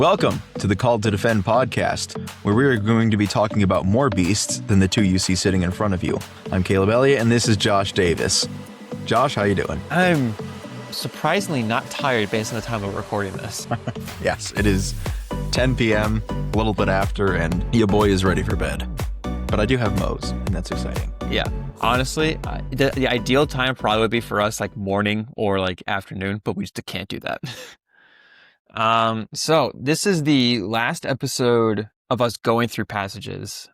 Welcome to the Called to Defend podcast, where we are going to be talking about more beasts than the two you see sitting in front of you. I'm Caleb Elliott, and this is Josh Davis. Josh, how you doing? I'm surprisingly not tired based on the time we're recording this. Yes, it is 10 p.m., a little bit after, and your boy is ready for bed. But I do have Moe's, and that's exciting. Yeah, honestly, the ideal time probably would be for us like morning or like afternoon, but we just can't do that. So this is the last episode of us going through passages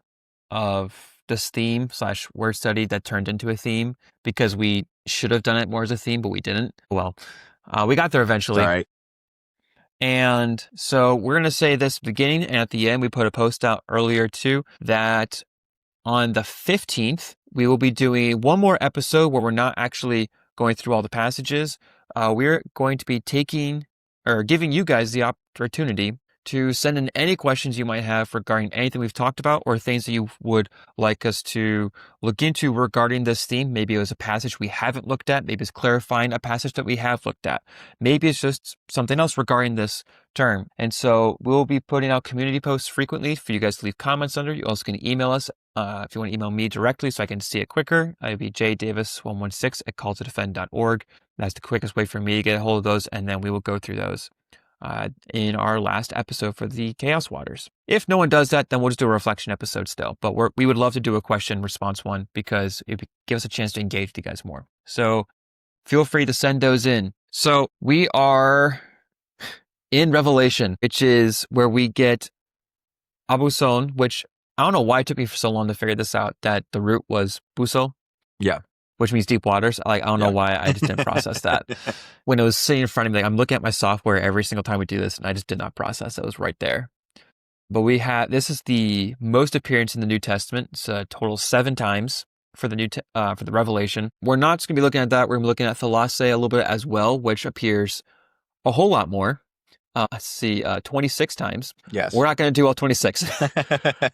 of this theme / word study that turned into a theme, because we should have done it more as a theme, but we didn't. Well, we got there eventually. All right. And so we're going to say this at the beginning, and at the end, we put a post out earlier too, that on the 15th, we will be doing one more episode where we're not actually going through all the passages. We're going to be giving you guys the opportunity to send in any questions you might have regarding anything we've talked about, or things that you would like us to look into regarding this theme. Maybe it was a passage we haven't looked at. Maybe it's clarifying a passage that we have looked at. Maybe it's just something else regarding this term. And so we'll be putting out community posts frequently for you guys to leave comments under. You also can email us if you want to email me directly so I can see it quicker. I'd be jdavis116@calltodefend.org. That's the quickest way for me to get a hold of those, and then we will go through those in our last episode for the Chaos Waters. If no one does that, then we'll just do a reflection episode still. But we would love to do a question response one, because it would give us a chance to engage with you guys more. So feel free to send those in. So we are in Revelation, which is where we get Abuson, which I don't know why it took me so long to figure this out, that the root was buso. Yeah. Which means deep waters. I don't know why I just didn't process that. When it was sitting in front of me, I'm looking at my software every single time we do this, and I just did not process it. It was right there. But this is the most appearance in the New Testament. It's a total 7 times for the for the Revelation. We're not just going to be looking at that. We're going to be looking at Thalasse a little bit as well, which appears a whole lot more. 26 times. Yes. We're not going to do all 26. We're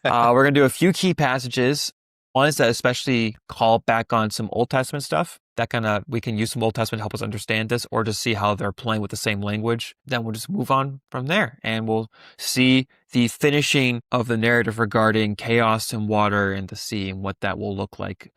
going to do a few key passages. Ones that especially call back on some Old Testament stuff, that we can use some Old Testament to help us understand this, or just see how they're playing with the same language. Then we'll just move on from there, and we'll see the finishing of the narrative regarding chaos and water and the sea, and what that will look like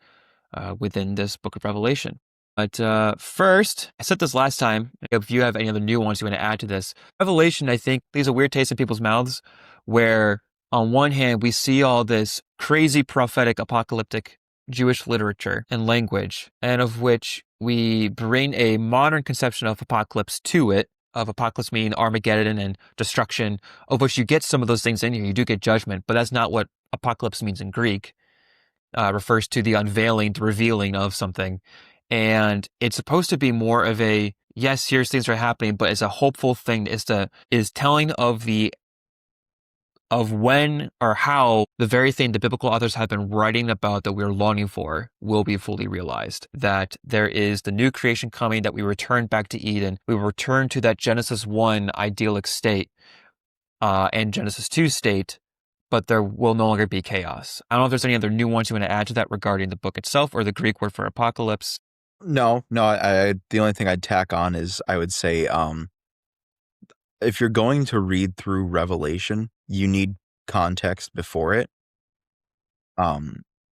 within this book of Revelation. But first, I said this last time, if you have any other new ones you want to add to this, Revelation, I think, leaves a weird taste in people's mouths, where on one hand, we see all this crazy prophetic apocalyptic Jewish literature and language, and of which we bring a modern conception of apocalypse to it, of apocalypse meaning Armageddon and destruction, of which you get some of those things in here. You do get judgment, but that's not what apocalypse means in Greek. Refers to the unveiling, the revealing of something. And it's supposed to be more of a, yes, here's things are happening, but it's a hopeful thing. Is telling of when or how the very thing the biblical authors have been writing about that we're longing for will be fully realized. That there is the new creation coming, that we return back to Eden. We return to that Genesis 1 idyllic state and Genesis 2 state, but there will no longer be chaos. I don't know if there's any other new ones you want to add to that regarding the book itself or the Greek word for apocalypse. No. I the only thing I'd tack on is I would say, if you're going to read through Revelation, you need context before it.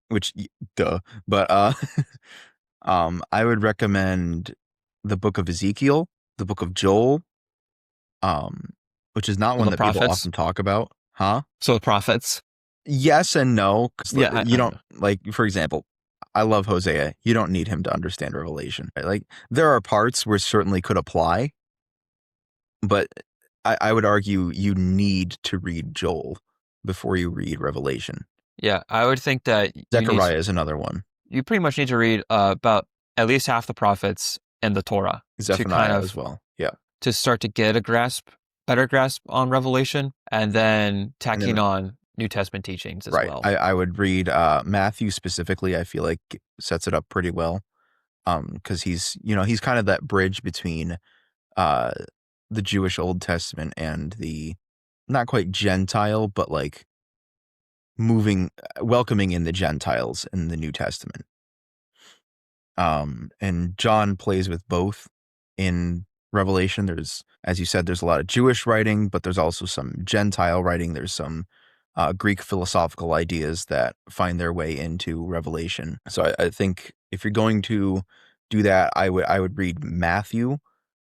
Which, duh. But I would recommend the book of Ezekiel, the book of Joel, which is not one that people often talk about. Huh? So the prophets. Yes and no. Yeah, you don't, like, for example, I love Hosea. You don't need him to understand Revelation. Right? Like, there are parts where it certainly could apply, but I would argue you need to read Joel before you read Revelation. Yeah, I would think that Zechariah is another one. You pretty much need to read about at least half the prophets and the Torah. Zephaniah as well. Yeah. To start to get a better grasp on Revelation, and then tacking on New Testament teachings as well. I would read Matthew specifically. I feel like sets it up pretty well, because he's kind of that bridge between the Jewish Old Testament and the not quite Gentile, but like welcoming in the Gentiles in the New Testament. And John plays with both in Revelation. There's, as you said, there's a lot of Jewish writing, but there's also some Gentile writing. There's some Greek philosophical ideas that find their way into Revelation. So I think if you're going to do that, I would read Matthew,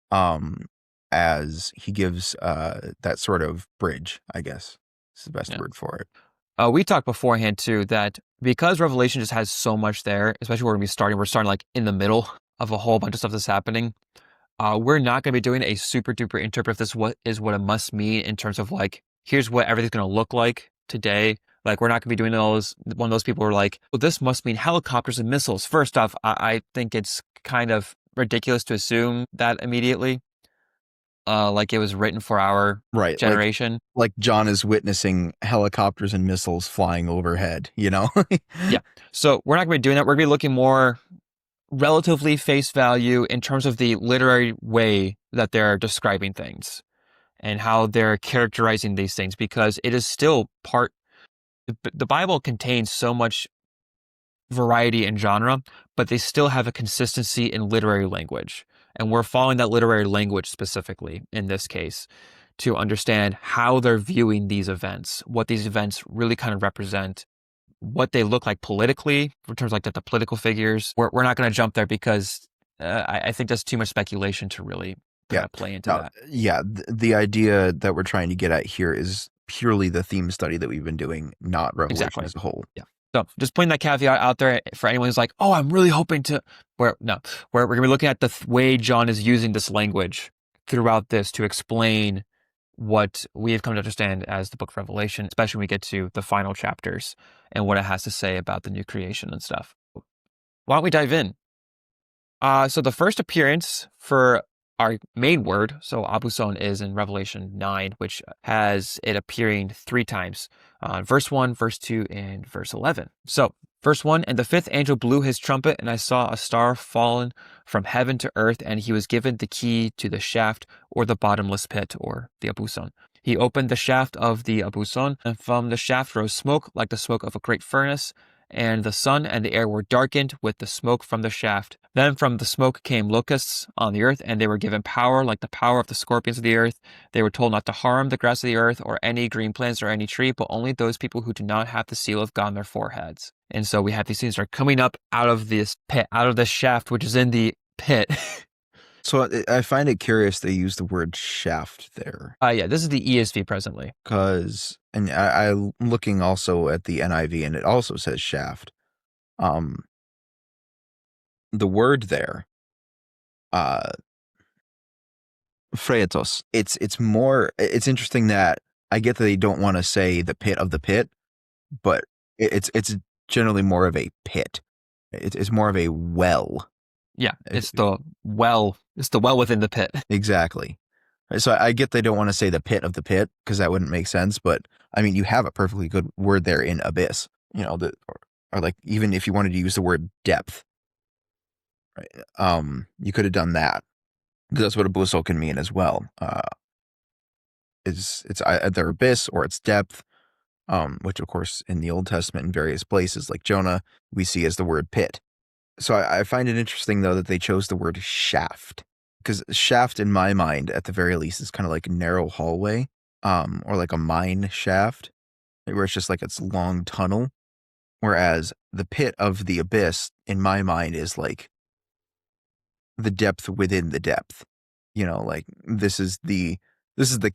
um, as he gives that sort of bridge, I guess is the best Yeah. word for it. We talked beforehand too that because Revelation just has so much there, especially where we're starting like in the middle of a whole bunch of stuff that's happening. We're not going to be doing a super duper interpret this what it must mean in terms of like, here's what everything's going to look like today. Like, we're not going to be doing one of those people who are like, well, this must mean helicopters and missiles. First off, I think it's kind of ridiculous to assume that immediately. Like it was written for our Right. generation. Like John is witnessing helicopters and missiles flying overhead, you know? Yeah. So we're not going to be doing that. We're going to be looking more relatively face value in terms of the literary way that they're describing things and how they're characterizing these things, because it is still the Bible contains so much variety and genre, but they still have a consistency in literary language. And we're following that literary language specifically in this case to understand how they're viewing these events, what these events really kind of represent, what they look like politically, in terms of like the political figures. We're not going to jump there because I think that's too much speculation to really kind of play into that. Yeah, the idea that we're trying to get at here is purely the theme study that we've been doing, not Revelation Exactly. as a whole. Yeah. So just putting that caveat out there for anyone who's like, oh, I'm really hoping to, we're going to be looking at the way John is using this language throughout this to explain what we have come to understand as the book of Revelation, especially when we get to the final chapters and what it has to say about the new creation and stuff. Why don't we dive in? So the first appearance for our main word, so abuson, is in Revelation 9, which has it appearing 3 times, verse 1, verse 2, and verse 11. So verse 1, and the 5th angel blew his trumpet, and I saw a star fallen from heaven to earth, and he was given the key to the shaft, or the bottomless pit, or the abuson. He opened the shaft of the abuson, and from the shaft rose smoke like the smoke of a great furnace, and the sun and the air were darkened with the smoke from the shaft. Then from the smoke came locusts on the earth, and they were given power like the power of the scorpions of the earth. They were told not to harm the grass of the earth or any green plants or any tree, but only those people who do not have the seal of God on their foreheads. And so we have these things that are coming up out of this pit, out of this shaft, which is in the pit. So I find it curious they use the word shaft there. Yeah, this is the ESV presently. Because, and I'm looking also at the NIV, and it also says shaft. The word there, phreatos, it's more, it's interesting that I get that they don't want to say the pit of the pit, but it's generally more of a pit. It's more of a well. Yeah, it's the well within the pit. Exactly. So I get they don't want to say the pit of the pit because that wouldn't make sense, but I mean, you have a perfectly good word there in abyss, you know, or like even if you wanted to use the word depth, right? You could have done that because that's what abuso can mean as well. It's either abyss or it's depth, which of course in the Old Testament in various places like Jonah we see as the word pit. So I find it interesting though that they chose the word shaft, because shaft in my mind at the very least is kind of like a narrow hallway, or like a mine shaft where it's just like it's long tunnel, whereas the pit of the abyss in my mind is like the depth within the depth, you know, like this is the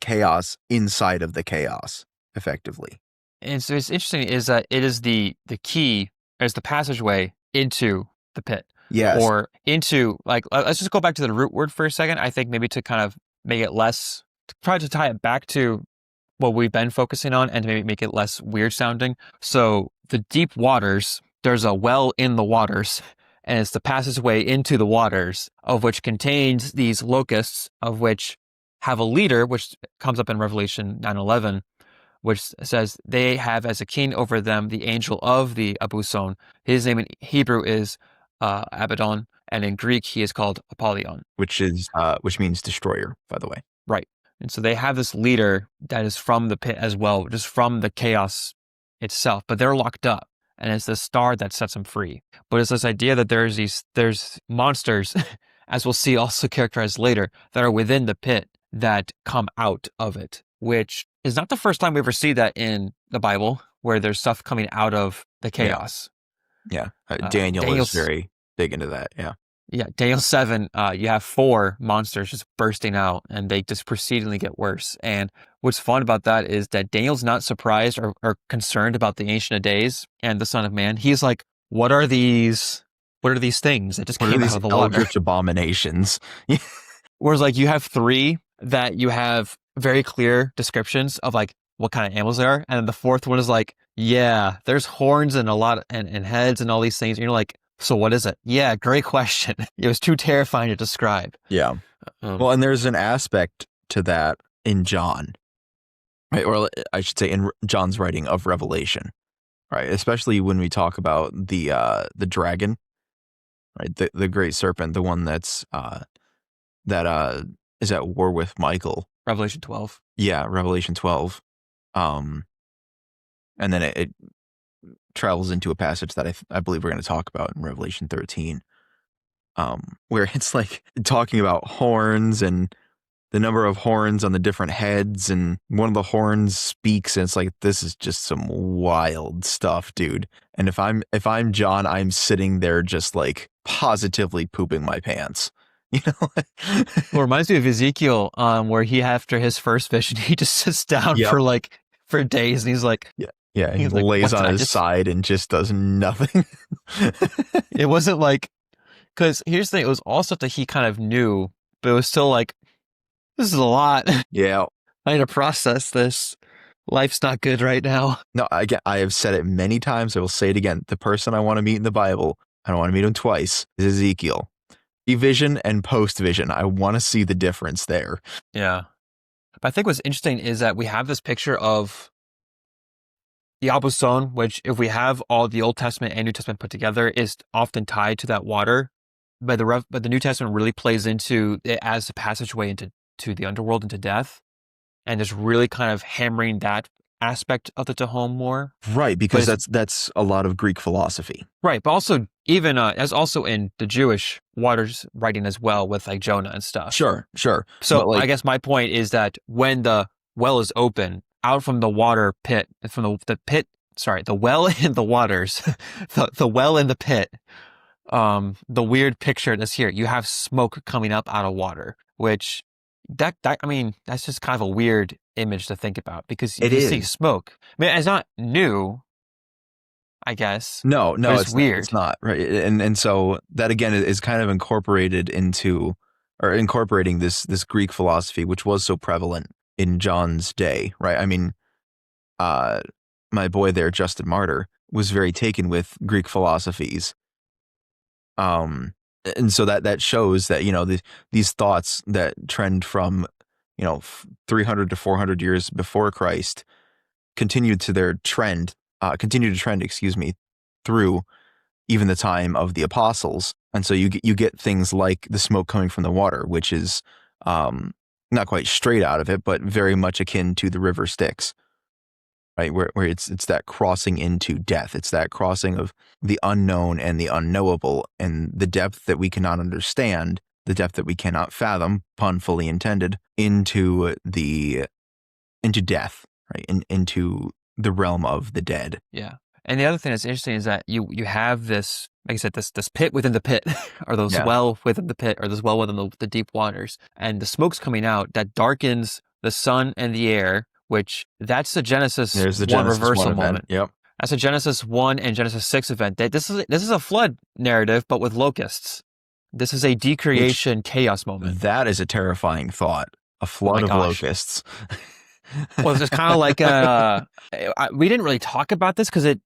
chaos inside of the chaos effectively. And so it's interesting is that it is the key as the passageway into the pit. Yes. Or into, like, let's just go back to the root word for a second. I think maybe to kind of make it less, try to tie it back to what we've been focusing on and to maybe make it less weird sounding. So the deep waters, there's a well in the waters, and it's the passageway into the waters, of which contains these locusts, of which have a leader, which comes up in Revelation 9:11, which says they have as a king over them the angel of the Abuson. His name in Hebrew is Abaddon, and in Greek he is called Apollyon, which means destroyer, by the way. Right. And so they have this leader that is from the pit as well, just from the chaos itself, but they're locked up, and it's the star that sets them free. But it's this idea that there's monsters as we'll see also characterized later, that are within the pit that come out of it, which is not the first time we ever see that in the Bible, where there's stuff coming out of the Yeah. chaos. Yeah. Daniel is Daniel's very big into that. Yeah. Yeah, Daniel 7, you have 4 monsters just bursting out, and they just proceedingly get worse. And what's fun about that is that Daniel's not surprised or concerned about the Ancient of Days and the Son of Man. He's like, what are these things that just What are came out these of the water? eldritch abominations? Whereas like you have 3 that you have very clear descriptions of like what kind of animals they are, and then the 4th one is like, yeah, there's horns and a lot and heads and all these things. And you're like, so what is it? Yeah, great question. It was too terrifying to describe. Yeah. Well, and there's an aspect to that in John, right? Or I should say in John's writing of Revelation, right? Especially when we talk about the dragon, right? The great serpent, the one that's that is at war with Michael. Revelation 12. Yeah, Revelation 12. And then it travels into a passage that I believe we're going to talk about in Revelation 13, where it's like talking about horns and the number of horns on the different heads, and one of the horns speaks, and it's like, this is just some wild stuff, dude. And if I'm John, I'm sitting there just like positively pooping my pants. You know? Well, it reminds me of Ezekiel, where he, after his first vision, he just sits down Yep. for days, and he's like, Yeah, he he's like, lays what on did I his side and just does nothing. It wasn't like, because here's the thing, it was all stuff that he kind of knew, but it was still like, this is a lot. Yeah. I need to process this. Life's not good right now. No, I have said it many times. I will say it again. The person I want to meet in the Bible, I don't want to meet him twice, is Ezekiel. Vision and post vision. I want to see the difference there. Yeah. But I think what's interesting is that we have this picture of the Ablution, which if we have all the Old Testament and New Testament put together, is often tied to that water. But the New Testament really plays into it as a passageway into the underworld, into death, and is really kind of hammering that aspect of the home more. Right, because that's a lot of Greek philosophy. Right, but also even as also in the Jewish waters writing as well, with like Jonah and stuff. Sure. So I guess my point is that when the well is open, out from the water pit, from the pit, the well in the waters, the well in the pit, the weird picture that's here, you have smoke coming up out of water, which I mean, that's just kind of a weird image to think about, because you see smoke. I mean, it's not new, I guess. No, it's weird. It's not, right? And so that again is kind of incorporated into, or incorporating this Greek philosophy, which was so prevalent in John's day, right? I mean, my boy there, Justin Martyr, was very taken with Greek philosophies. And so that shows that, you know, these thoughts that trend from, you know, 300 to 400 years before Christ continued to trend, through even the time of the apostles. And so you get things like the smoke coming from the water, which is not quite straight out of it, but very much akin to the river Styx, right? Where it's that crossing into death. It's that crossing of the unknown and the unknowable, and the depth that we cannot understand, the depth that we cannot fathom, pun fully intended, into death, right? Into the realm of the dead. Yeah. And the other thing that's interesting is that you have this, like I said, this pit within the pit, or this well within the pit, or this well within the deep waters, and the smoke's coming out that darkens the sun and the air, which that's the Genesis 1 reversal moment. Yep. That's a Genesis 1 and Genesis 6 event. This is a flood narrative, but with locusts. This is a decreation chaos moment. That is a terrifying thought. A flood of locusts. Well, it's kind of like we didn't really talk about this because it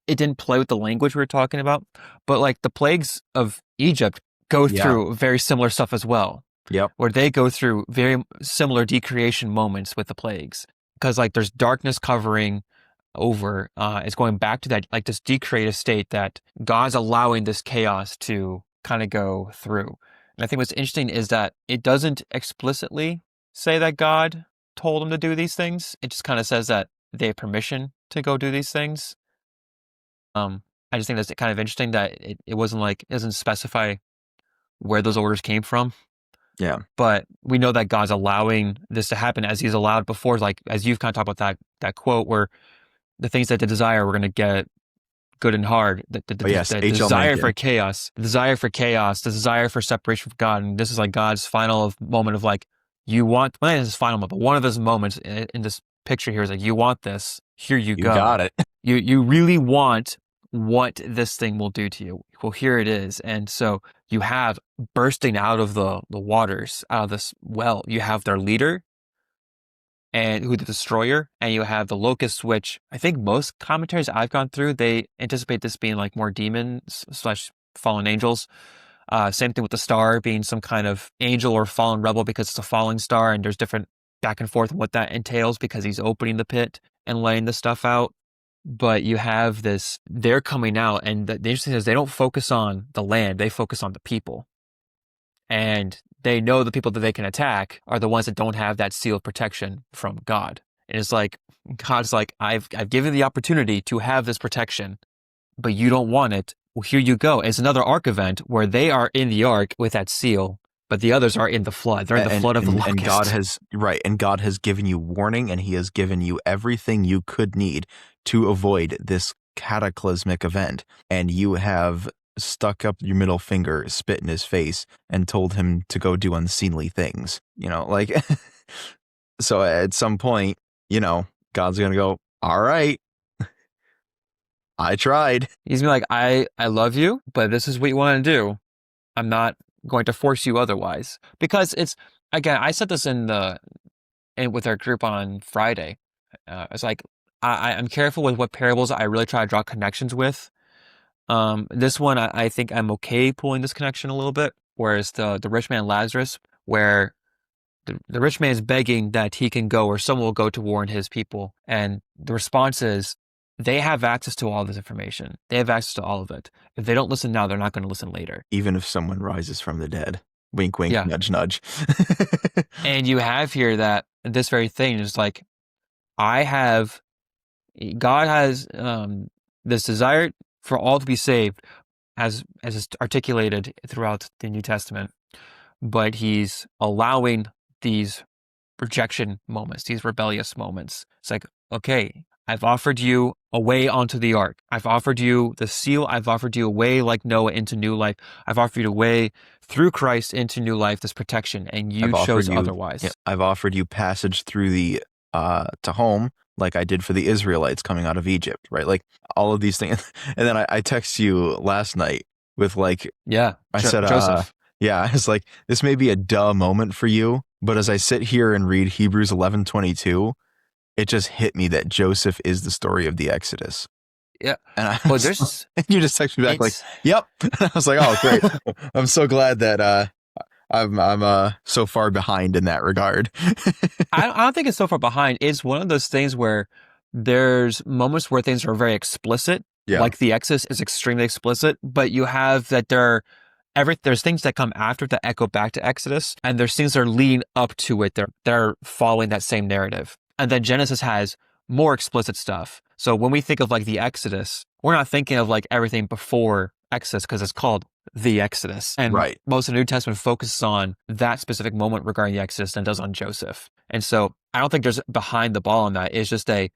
didn't play with the language we were talking about, but like the plagues of Egypt go through very similar stuff as well. Yep. Where they go through very similar decreation moments with the plagues, because like there's darkness covering over. It's going back to that, like this decreative state that God's allowing this chaos to kind of go through. And I think what's interesting is that it doesn't explicitly say that God told them to do these things. It just kind of says that they have permission to go do these things. I just think that's kind of interesting that it wasn't like, it doesn't specify where those orders came from. Yeah. But we know that God's allowing this to happen as he's allowed before, like as you've kind of talked about that quote where the things that they desire we're going to get good and hard. Oh yes, The H.L. desire for Mencken. chaos, the desire for chaos, the desire for separation from God. And this is like God's final moment of like, you want, well, not his final moment, but one of his moments in this picture here is like, you want this, here you You go. got it. You really want what this thing will do to you. Well, here it is. And so you have bursting out of the waters, out of this well, you have their leader and who the destroyer, and you have the locusts, which I think most commentaries I've gone through, they anticipate this being like more demons slash fallen angels. Same thing with the star being some kind of angel or fallen rebel because it's a falling star, and there's different back and forth what that entails because he's opening the pit and laying the stuff out. But you have this, they're coming out, and the interesting thing is they don't focus on the land, they focus on the people. And they know the people that they can attack are the ones that don't have that seal of protection from God. And it's like, God's like, I've given the opportunity to have this protection, but you don't want it. Well, here you go. It's another ark event where they are in the ark with that seal, but the others are in the flood. They're in the flood of the locust. And God has, right, and God has given you warning, and he has given you everything you could need to avoid this cataclysmic event. And you have stuck up your middle finger, spit in his face, and told him to go do unseemly things. Like, so at some point, God's going to go, all right, I tried. He's gonna be like, I love you, but this is what you want to do. I'm not going to force you otherwise. Because it's, again, I said this with our group on Friday. It's like, I'm careful with what parables I really try to draw connections with. This one, I think I'm okay pulling this connection a little bit, whereas the rich man Lazarus, where the rich man is begging that he can go or someone will go to warn his people. And the response is, they have access to all this information. They have access to all of it. If they don't listen now, they're not going to listen later. Even if someone rises from the dead. Wink, wink, Yeah. nudge, nudge. And you have here that this very thing is like, God has this desire for all to be saved as is articulated throughout the New Testament, but he's allowing these rejection moments, these rebellious moments. It's like, okay, I've offered you a way onto the ark. I've offered you the seal. I've offered you a way like Noah into new life. I've offered you a way through Christ into new life, this protection, and you chose otherwise. Yeah, I've offered you passage through the to home, like I did for the Israelites coming out of Egypt, right? Like all of these things. And then I text you last night with like, I said, Joseph. I was like, this may be a duh moment for you, but as I sit here and read Hebrews 11:22, it just hit me that Joseph is the story of the Exodus. Yeah. And You just texted me back like, yep. And I was like, oh, great. I'm so glad that I'm so far behind in that regard. I don't think it's so far behind. It's one of those things where there's moments where things are very explicit, like the Exodus is extremely explicit, but you have that there's things that come after that echo back to Exodus, and there's things that are leading up to it. They're following that same narrative. And then Genesis has more explicit stuff. So when we think of like the Exodus, we're not thinking of like everything before Exodus because it's called the Exodus. And most of the New Testament focuses on that specific moment regarding the Exodus than it does on Joseph. And so I don't think there's behind the ball on that. It's just even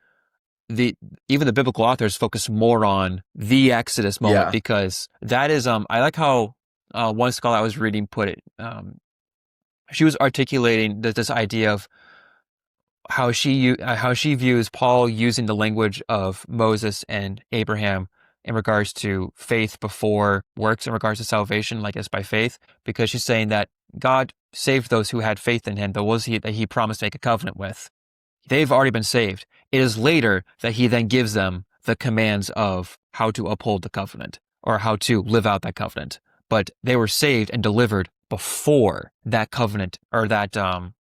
the biblical authors focus more on the Exodus moment because that is, I like how one scholar I was reading put it. She was articulating this idea of how she views Paul using the language of Moses and Abraham in regards to faith before works, in regards to salvation, like as by faith, because she's saying that God saved those who had faith in him, those that he promised to make a covenant with. They've already been saved. It is later that he then gives them the commands of how to uphold the covenant or how to live out that covenant. But they were saved and delivered before that covenant or that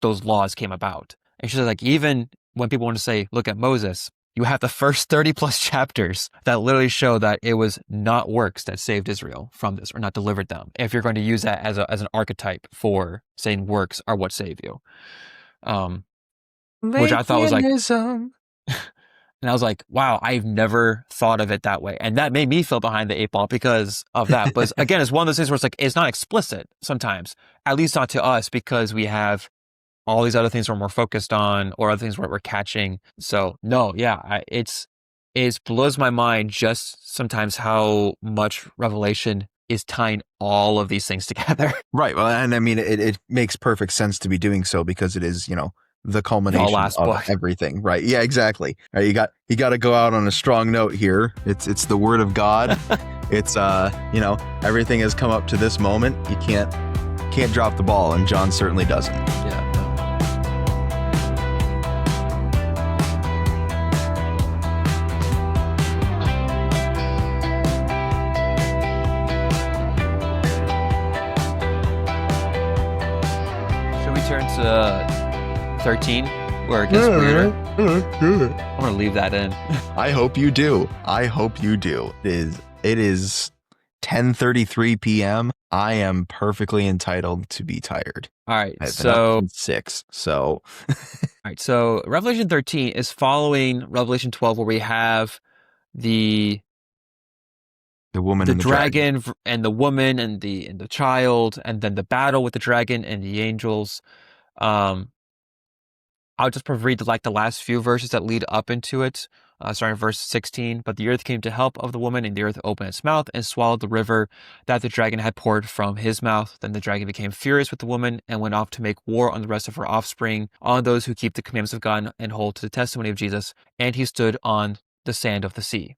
those laws came about. And she says, like, even when people want to say, look at Moses, you have the first 30 plus chapters that literally show that it was not works that saved Israel from this or not delivered them. If you're going to use that as an archetype for saying works are what save you. Which I thought was like, And I was like, wow, I've never thought of it that way. And that made me feel behind the eight ball because of that. But again, it's one of those things where it's like, it's not explicit sometimes, at least not to us, because we have all these other things we're more focused on or other things where we're catching. So no, yeah, it blows my mind just sometimes how much Revelation is tying all of these things together. Right. Well, and I mean, it makes perfect sense to be doing so because it is, the The culmination last of book. everything. Right. Yeah, exactly. Right, you got to go out on a strong note here. It's the word of God. It's, everything has come up to this moment. You can't drop the ball. And John certainly doesn't. Yeah. Should we turn to 13 where it gets weirder? I'm going to leave that in. I hope you do. It is 10:33 p.m. I am perfectly entitled to be tired. All right. I've been up since 6. So all right. So Revelation 13 is following Revelation 12, where we have the woman the and the dragon and the woman and the child, and then the battle with the dragon and the angels. I'll just read the last few verses that lead up into it, starting verse 16. But the earth came to help of the woman, and the earth opened its mouth and swallowed the river that the dragon had poured from his mouth. Then the dragon became furious with the woman and went off to make war on the rest of her offspring, on those who keep the commandments of God and hold to the testimony of Jesus. And he stood on the sand of the sea.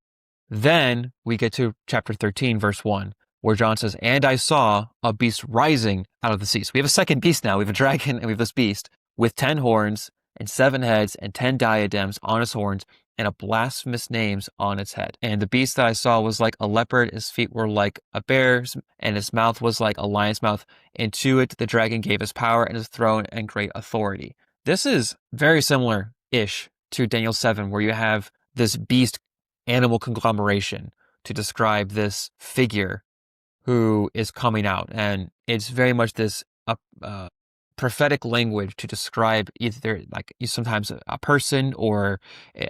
Then we get to chapter 13, verse 1, where John says, "And I saw a beast rising out of the sea." So we have a second beast now. We have a dragon and we have this beast with 10 horns and 7 heads and 10 diadems on its horns and a blasphemous names on its head. And the beast that I saw was like a leopard. His feet were like a bear's, and his mouth was like a lion's mouth. And to it the dragon gave his power and his throne and great authority. This is very similar-ish to Daniel 7, where you have this beast animal conglomeration to describe this figure who is coming out. And it's very much this prophetic language to describe either like sometimes a person or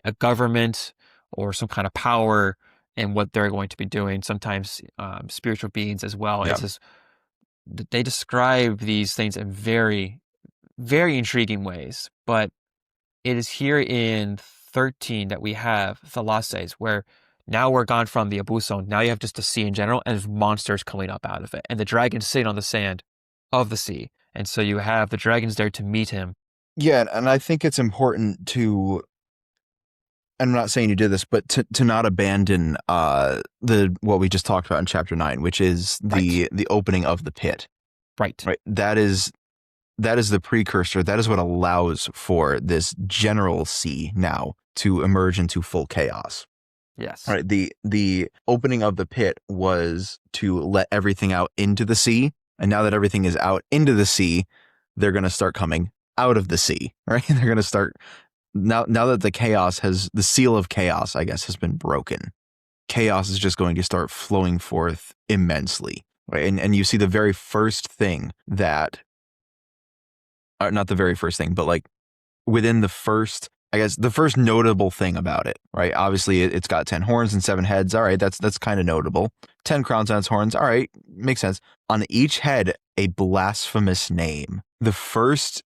a government or some kind of power and what they're going to be doing. Sometimes spiritual beings as well. Yeah. It's just, they describe these things in very, very intriguing ways. But it is here in 13 that we have Thalasses, where now we're gone from the Abuson. Now you have just the sea in general, and there's monsters coming up out of it. And the dragon's sitting on the sand of the sea. And so you have the dragons there to meet him. Yeah, and I think it's important to, I'm not saying you did this, but to not abandon what we just talked about in chapter 9, which is the opening of the pit. Right. That is the precursor. That is what allows for this general sea now to emerge into full chaos. Yes. Right. The opening of the pit was to let everything out into the sea. And now that everything is out into the sea, they're going to start coming out of the sea, right? They're going to start now that the seal of chaos, I guess, has been broken. Chaos is just going to start flowing forth immensely, right? And you see the very first thing that, not the very first thing, but like within the first notable thing about it, right? Obviously, it's got 10 horns and 7 heads. All right, that's kind of notable. 10 crowns on its horns. All right, makes sense. On each head, a blasphemous name. The first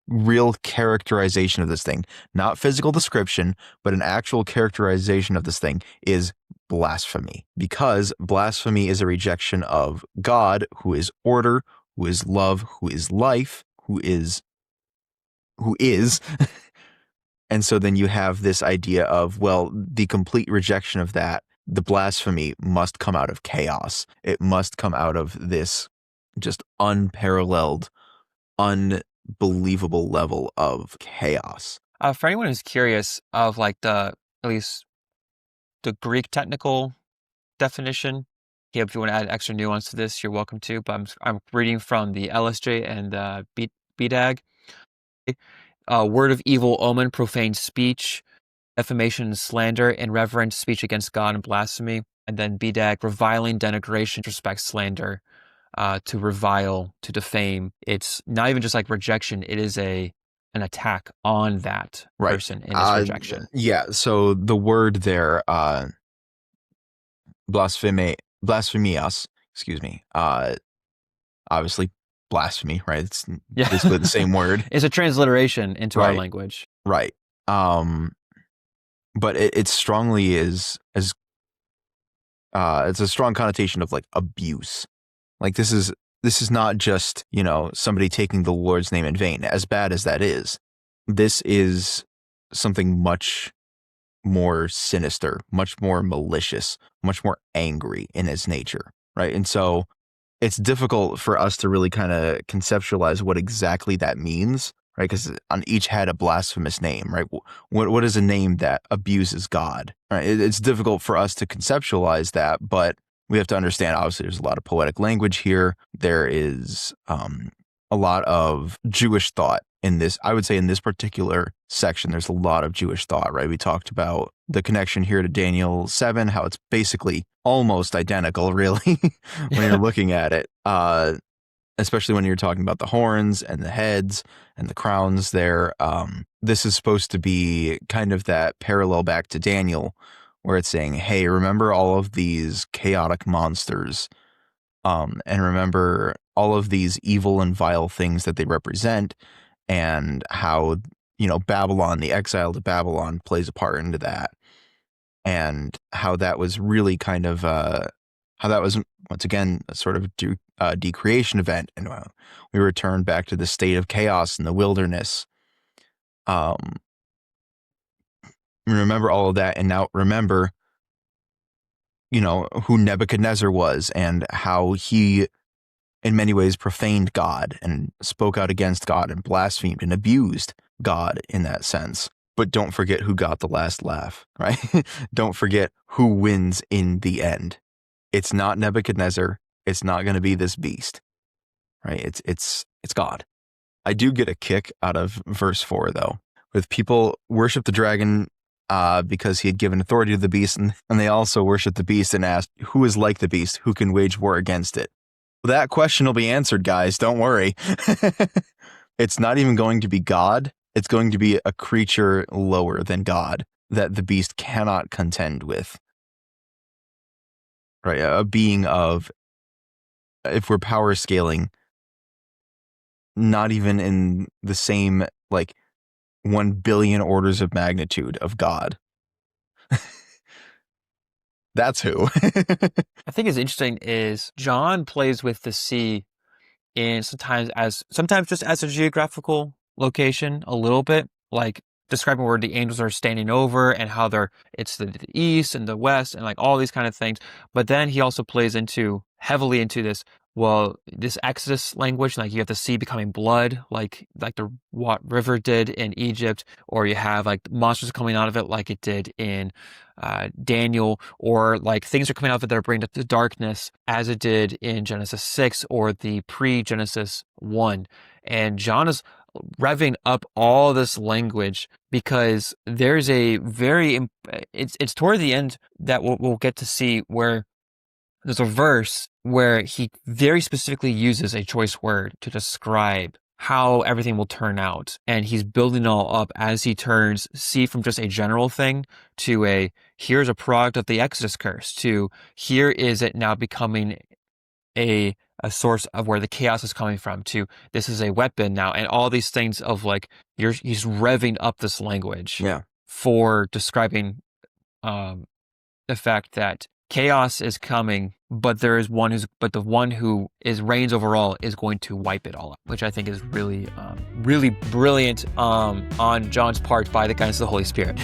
real characterization of this thing, not physical description, but an actual characterization of this thing is blasphemy. Because blasphemy is a rejection of God, who is order, who is love, who is life, who is and so then you have this idea of, well, the complete rejection of that, the blasphemy must come out of chaos. It must come out of this just unparalleled, unbelievable level of chaos. For anyone who's curious of like at least the Greek technical definition, if you want to add extra nuance to this, you're welcome to. But I'm reading from the LSJ and BDAG. Word of evil omen, profane speech, defamation and slander, irreverent speech against God and blasphemy. And then BDAG, reviling, denigration, disrespect, slander, to revile, to defame. It's not even just like rejection. It is a an attack on that Right. person in this rejection. Yeah. So the word there, blasphemias, excuse me. Obviously blasphemy, right? It's basically the same word. It's a transliteration into our language. Right. But it strongly is as it's a strong connotation of like abuse. Like this is not just, somebody taking the Lord's name in vain, as bad as that is. This is something much more sinister, much more malicious, much more angry in its nature, right? And so it's difficult for us to really kind of conceptualize what exactly that means, right? Because on each had a blasphemous name, right? What is a name that abuses God, right? It's difficult for us to conceptualize that, but we have to understand, obviously, there's a lot of poetic language here. There is a lot of Jewish thought in this. I would say in this particular section, there's a lot of Jewish thought, right? We talked about the connection here to Daniel 7, how it's basically almost identical, really, when you're looking at it, especially when you're talking about the horns and the heads and the crowns there. This is supposed to be kind of that parallel back to Daniel, where it's saying, hey, remember all of these chaotic monsters, and remember all of these evil and vile things that they represent, and how, Babylon, the exile to Babylon, plays a part into that, and how that was really kind of, how that was, once again, a sort of decreation event, and we returned back to the state of chaos in the wilderness. Remember all of that, and now remember, who Nebuchadnezzar was and how he, in many ways, profaned God and spoke out against God and blasphemed and abused God in that sense. But don't forget who got the last laugh, right? Don't forget who wins in the end. It's not Nebuchadnezzar. It's not going to be this beast, right? It's God. I do get a kick out of verse 4, though, with people worship the dragon because he had given authority to the beast, and they also worship the beast and asked, who is like the beast, who can wage war against it? Well, that question will be answered, guys. Don't worry. It's not even going to be God. It's going to be a creature lower than God that the beast cannot contend with. Right? A being of, if we're power scaling, not even in the same, 1 billion orders of magnitude of God. That's who. I think is interesting is John plays with the sea in sometimes just as a geographical location a little bit, like describing where the angels are standing over and how it's the east and the west and like all these kind of things. But then he also plays heavily into this Exodus language, like you have the sea becoming blood, like the river did in Egypt, or you have like monsters coming out of it like it did in Daniel, or like things are coming out of it that are bringing up the darkness as it did in Genesis 6 or the pre-Genesis 1. And John is revving up all this language because there's it's toward the end that we'll get to see where there's a verse where he very specifically uses a choice word to describe how everything will turn out. And he's building it all up as he turns sea from just a general thing to here's a product of the Exodus curse, to here is it now becoming a source of where the chaos is coming from, to this is a weapon now, and all these things of he's revving up this language for describing the fact that chaos is coming, but the one who reigns over all is going to wipe it all up, which I think is really, really brilliant on John's part by the guidance of the Holy Spirit.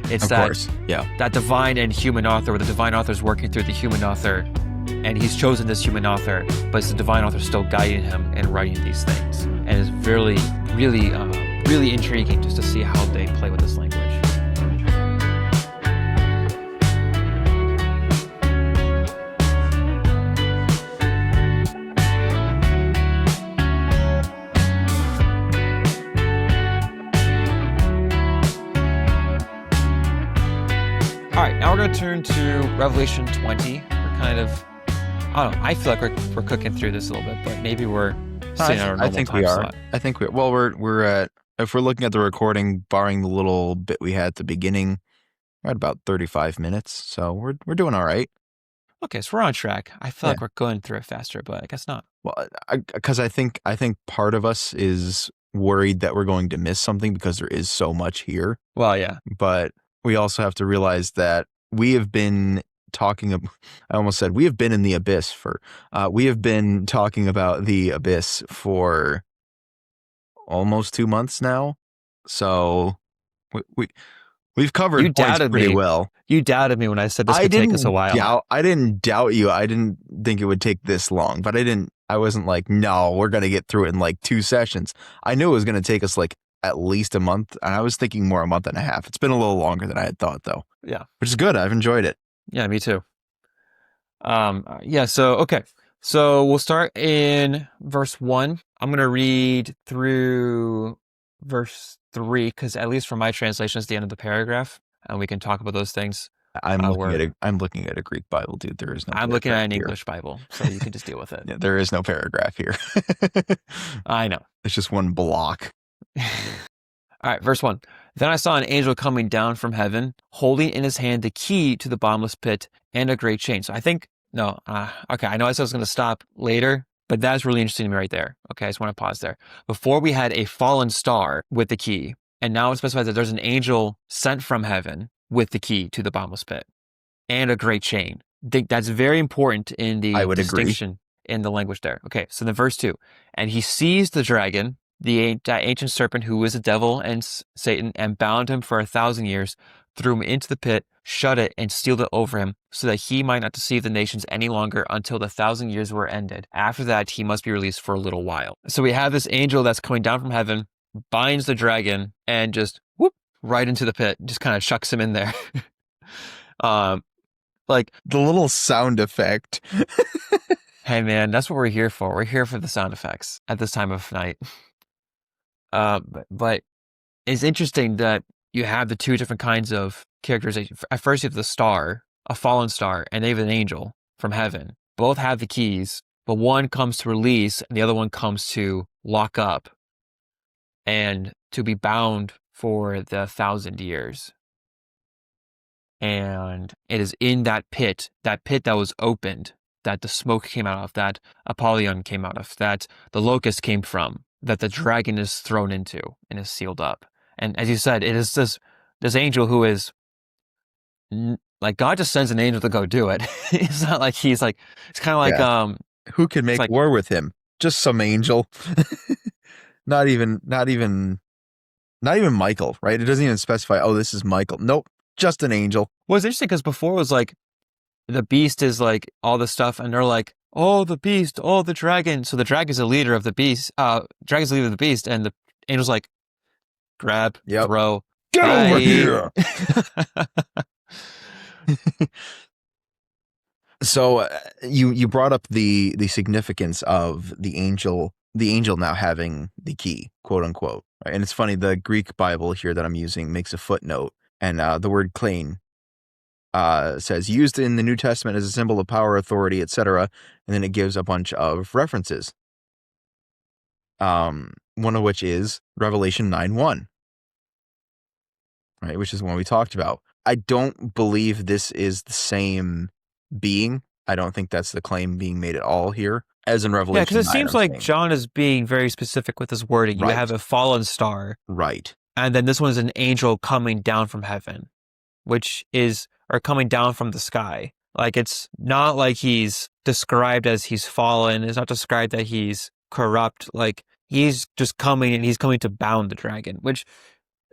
It's that divine and human author, where the divine author is working through the human author, and he's chosen this human author, but it's the divine author still guiding him and writing these things. And it's really, really, really intriguing just to see how they play with this language. All right, now we're going to turn to Revelation 20. We're kind of, I don't know, I feel like we're cooking through this a little bit, but maybe we're sitting on our normal time slot. I think we are. Well, we're at if we're looking at the recording, barring the little bit we had at the beginning, we're at about 35 minutes. So we're doing all right. Okay, so we're on track. I feel Yeah. like we're going through it faster, but I guess not. Well, because I think part of us is worried that we're going to miss something because there is so much here. Well, yeah. But we also have to realize that we have been talking. I almost said we have been in the abyss for. We have been talking about the abyss for almost 2 months now. So we've covered You points doubted pretty me. well. You doubted me when I said this could take us a while. I didn't doubt you. I didn't think it would take this long, but I wasn't like, no, we're going to get through it in like 2 sessions. I knew it was going to take us like at least a month, and I was thinking more a month and a half. It's been a little longer than I had thought, though. Yeah. Which is good. I've enjoyed it. Yeah, me too. Yeah, so, okay. So we'll start in verse 1. I'm going to read through verse 3, because at least from my translation, it's the end of the paragraph, and we can talk about those things. I'm looking at a Greek Bible, dude. There is no. I'm looking at an here. English Bible, so you can just deal with it. Yeah, there is no paragraph here. I know. It's just one block. All right, verse 1. Then I saw an angel coming down from heaven, holding in his hand the key to the bottomless pit and a great chain. So I think, okay, I know I said I was going to stop later, but that's really interesting to me right there. Okay, I just want to pause there. Before we had a fallen star with the key, and now it specifies that there's an angel sent from heaven with the key to the bottomless pit and a great chain. I think that's very important in the distinction in the language there. Okay, so then verse 2. And he seized the dragon, that ancient serpent who is the devil and Satan, and bound him for 1,000 years, threw him into the pit, shut it, and sealed it over him, so that he might not deceive the nations any longer until the 1,000 years were ended. After that, he must be released for a little while. So we have this angel that's coming down from heaven, binds the dragon, and just whoop right into the pit, just kind of chucks him in there. Like the little sound effect. Hey man, that's what we're here for. We're here for the sound effects at this time of night. But it's interesting that you have the two different kinds of characterization. At first, you have the star, a fallen star, and they have an angel from heaven. Both have the keys, but one comes to release, and the other one comes to lock up and to be bound for the 1,000 years. And it is in that pit that was opened, that the smoke came out of, that Apollyon came out of, that the locust came from, that the dragon is thrown into and is sealed up. And as you said, it is this angel who is like, God just sends an angel to go do it. It's not like he's like, it's kind of like, who can make war with him? Just some angel. not even Michael, right? It doesn't even specify, oh, this is Michael. Nope. Just an angel. Well, it's interesting because before it was like, the beast is like all the stuff, and they're like, oh, the beast, oh, the dragon. So the dragon is the leader of the beast. Dragon's the leader of the beast, and the angel's like, grab, throw, get over here. So you brought up the significance of the angel now having the key, quote unquote. Right? And it's funny, the Greek Bible here that I'm using makes a footnote, and the word klein says used in the New Testament as a symbol of power, authority, etc. And then it gives a bunch of references. One of which is Revelation 9:1, right? Which is one we talked about. I don't believe this is the same being. I don't think that's the claim being made at all here, as in Revelation 9. Yeah, because it seems like John is being very specific with his wording. Right. You have a fallen star. Right. And then this one is an angel coming down from heaven, or coming down from the sky. Like, it's not like he's described as he's fallen. It's not described that he's corrupt. Like, he's just coming, and he's coming to bound the dragon, which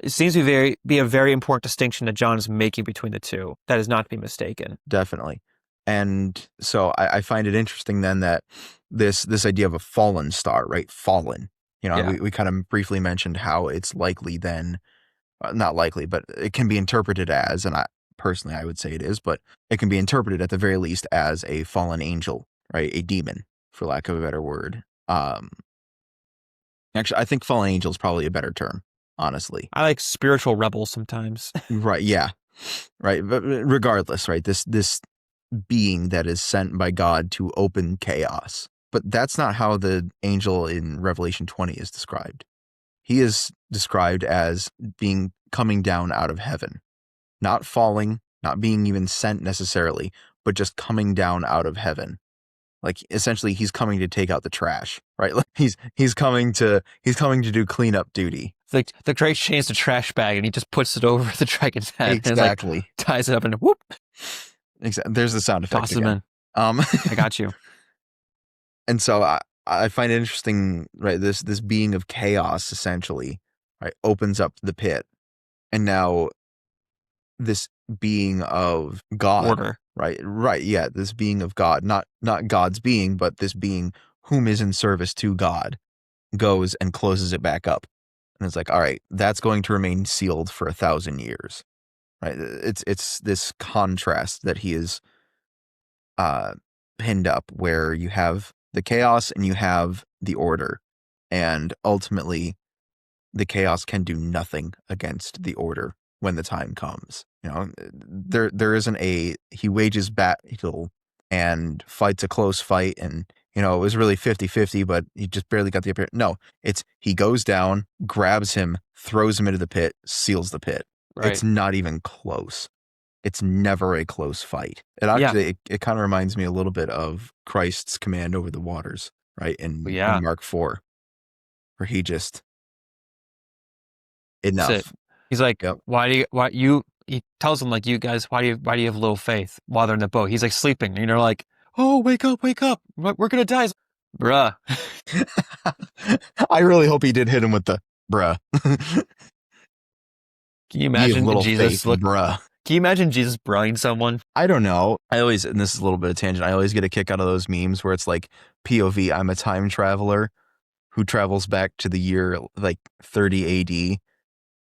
seems to be a very important distinction that John is making between the two. That is not to be mistaken. Definitely. And so I find it interesting then that this idea of a fallen star, right? Fallen. You know, we kind of briefly mentioned how it's likely then, not likely, but it can be interpreted as, and personally I would say it is, but it can be interpreted at the very least as a fallen angel, right? A demon, for lack of a better word. Actually, I think fallen angel is probably a better term, honestly. I like spiritual rebels sometimes. Right, yeah. Right, but regardless, right? This being that is sent by God to open chaos. But that's not how the angel in Revelation 20 is described. he is described as being coming down out of heaven, not falling, not being even sent necessarily, but just coming down out of heaven. Like essentially he's coming to take out the trash, right? Like he's coming to do cleanup duty. The Drake chains the trash bag and he just puts it over the dragon's head and like Exactly. ties it up and whoop. Exactly. There's the sound effect Tosses him again. in. I got you. And so I find it interesting, right? This being of chaos essentially, right, opens up the pit. And now this being of God, Order. right, yeah, this being of God, not God's being, but this being whom is in service to God, goes and closes it back up, and it's like, all right, that's going to remain sealed for 1,000 years, right? It's this contrast that he is pinned up, where you have the chaos and you have the order, and ultimately the chaos can do nothing against the order when the time comes. You know, there isn't he wages battle and fights a close fight, and you know, it was really 50-50, but he just barely got the upper. No, it's he goes down, grabs him, throws him into the pit, seals the pit. Right. It's not even close. It's never a close fight. It actually it kind of reminds me a little bit of Christ's command over the waters, right? In Mark 4, where he just enough. He's like, he tells them, like, you guys, why do you have little faith while they're in the boat? He's like sleeping, and they're like, oh, wake up, we're gonna die. Bruh. I really hope he did hit him with the bruh. Can you imagine Jesus bruh? Can you imagine Jesus bruhing someone? I don't know. And this is a little bit of tangent, I always get a kick out of those memes where it's like, POV, I'm a time traveler who travels back to the year like 30 AD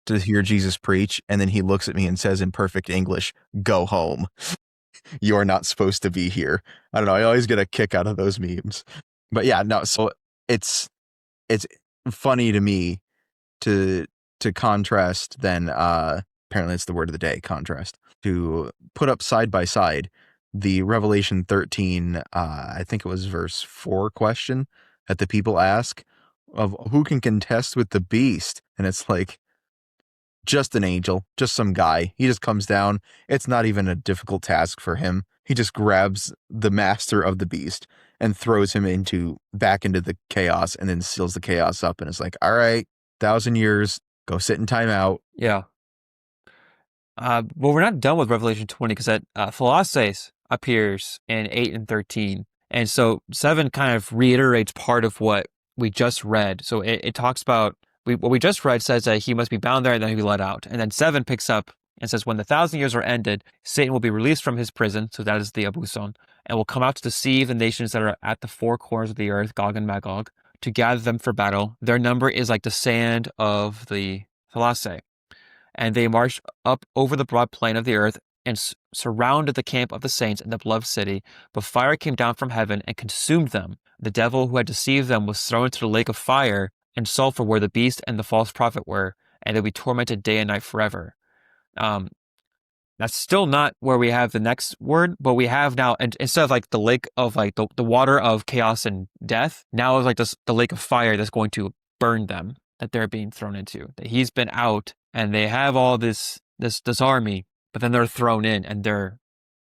to hear Jesus preach, and then he looks at me and says in perfect English, go home. You're not supposed to be here. I don't know. I always get a kick out of those memes. But yeah, no, so it's funny to me to contrast then, apparently it's the word of the day, contrast, to put up side by side the Revelation 13, I think it was verse 4 question that the people ask of who can contest with the beast. And it's like, just an angel, just some guy. He just comes down. It's not even a difficult task for him. He just grabs the master of the beast and throws him back into the chaos, and then seals the chaos up. And it's like, all right, 1,000 years, go sit in timeout. Yeah. Well, we're not done with Revelation 20 because that Thalasses appears in 8 and 13. And so 7 kind of reiterates part of what we just read. So it talks about, what we just read says that he must be bound there and then he'll be let out. And then 7 picks up and says, when the 1,000 years are ended, Satan will be released from his prison, so that is the Abuson, and will come out to deceive the nations that are at the 4 corners of the earth, Gog and Magog, to gather them for battle. Their number is like the sand of the Thalasse. And they marched up over the broad plain of the earth and surrounded the camp of the saints in the beloved city. But fire came down from heaven and consumed them. The devil who had deceived them was thrown into the lake of fire and sulfur, where the beast and the false prophet were, and they'll be tormented day and night forever. That's still not where we have the next word, but we have now, and instead of like the lake of like the water of chaos and death, now is like the lake of fire that's going to burn them, that they're being thrown into. That he's been out and they have all this army, but then they're thrown in and they're